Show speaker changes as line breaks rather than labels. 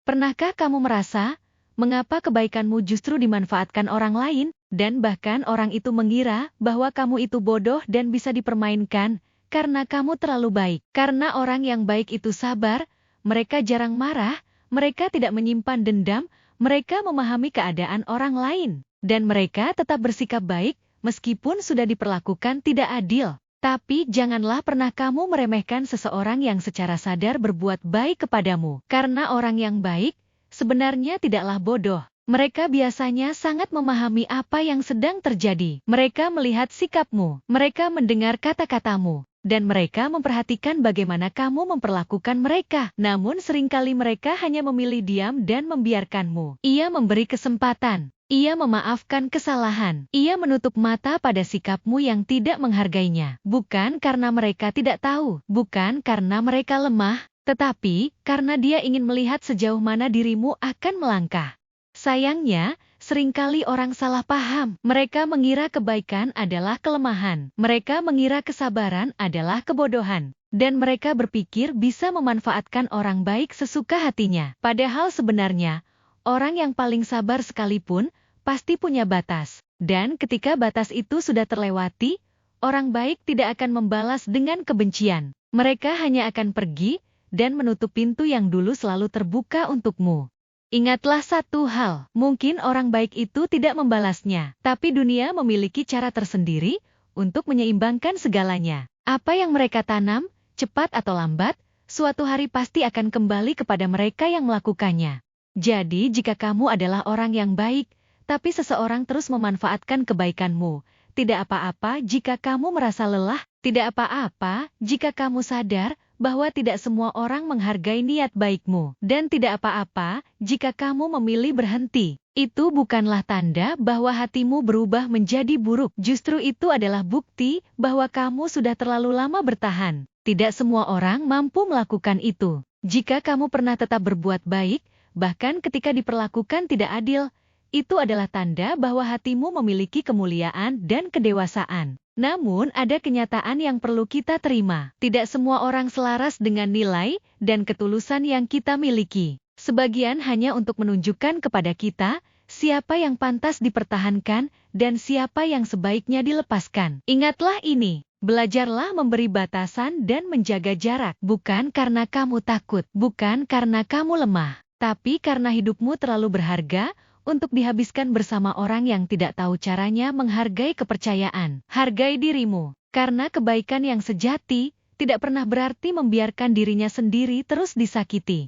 Pernahkah kamu merasa, mengapa kebaikanmu justru dimanfaatkan orang lain, dan bahkan orang itu mengira bahwa kamu itu bodoh dan bisa dipermainkan, karena kamu terlalu baik? Karena orang yang baik itu sabar, mereka jarang marah, mereka tidak menyimpan dendam, mereka memahami keadaan orang lain, dan mereka tetap bersikap baik, meskipun sudah diperlakukan tidak adil. Tapi janganlah pernah kamu meremehkan seseorang yang secara sadar berbuat baik kepadamu. Karena orang yang baik, sebenarnya tidaklah bodoh. Mereka biasanya sangat memahami apa yang sedang terjadi. Mereka melihat sikapmu, mereka mendengar kata-katamu, dan mereka memperhatikan bagaimana kamu memperlakukan mereka. Namun seringkali mereka hanya memilih diam dan membiarkanmu. Ia memberi kesempatan. Ia memaafkan kesalahan. Ia menutup mata pada sikapmu yang tidak menghargainya. Bukan karena mereka tidak tahu, bukan karena mereka lemah, tetapi karena dia ingin melihat sejauh mana dirimu akan melangkah. Sayangnya, seringkali orang salah paham. Mereka mengira kebaikan adalah kelemahan. Mereka mengira kesabaran adalah kebodohan. Dan mereka berpikir bisa memanfaatkan orang baik sesuka hatinya. Padahal sebenarnya, orang yang paling sabar sekalipun pasti punya batas. Dan ketika batas itu sudah terlewati, orang baik tidak akan membalas dengan kebencian. Mereka hanya akan pergi dan menutup pintu yang dulu selalu terbuka untukmu. Ingatlah satu hal, mungkin orang baik itu tidak membalasnya, tapi dunia memiliki cara tersendiri untuk menyeimbangkan segalanya. Apa yang mereka tanam, cepat atau lambat, suatu hari pasti akan kembali kepada mereka yang melakukannya. Jadi jika kamu adalah orang yang baik, tapi seseorang terus memanfaatkan kebaikanmu, tidak apa-apa jika kamu merasa lelah, tidak apa-apa jika kamu sadar bahwa tidak semua orang menghargai niat baikmu, dan tidak apa-apa jika kamu memilih berhenti. Itu bukanlah tanda bahwa hatimu berubah menjadi buruk, justru itu adalah bukti bahwa kamu sudah terlalu lama bertahan. Tidak semua orang mampu melakukan itu. Jika kamu pernah tetap berbuat baik, bahkan ketika diperlakukan tidak adil, itu adalah tanda bahwa hatimu memiliki kemuliaan dan kedewasaan. Namun ada kenyataan yang perlu kita terima. Tidak semua orang selaras dengan nilai dan ketulusan yang kita miliki. Sebagian hanya untuk menunjukkan kepada kita siapa yang pantas dipertahankan dan siapa yang sebaiknya dilepaskan. Ingatlah ini. Belajarlah memberi batasan dan menjaga jarak. Bukan karena kamu takut, bukan karena kamu lemah, tapi karena hidupmu terlalu berharga untuk dihabiskan bersama orang yang tidak tahu caranya menghargai kepercayaan. Hargai dirimu, karena kebaikan yang sejati tidak pernah berarti membiarkan dirinya sendiri terus disakiti.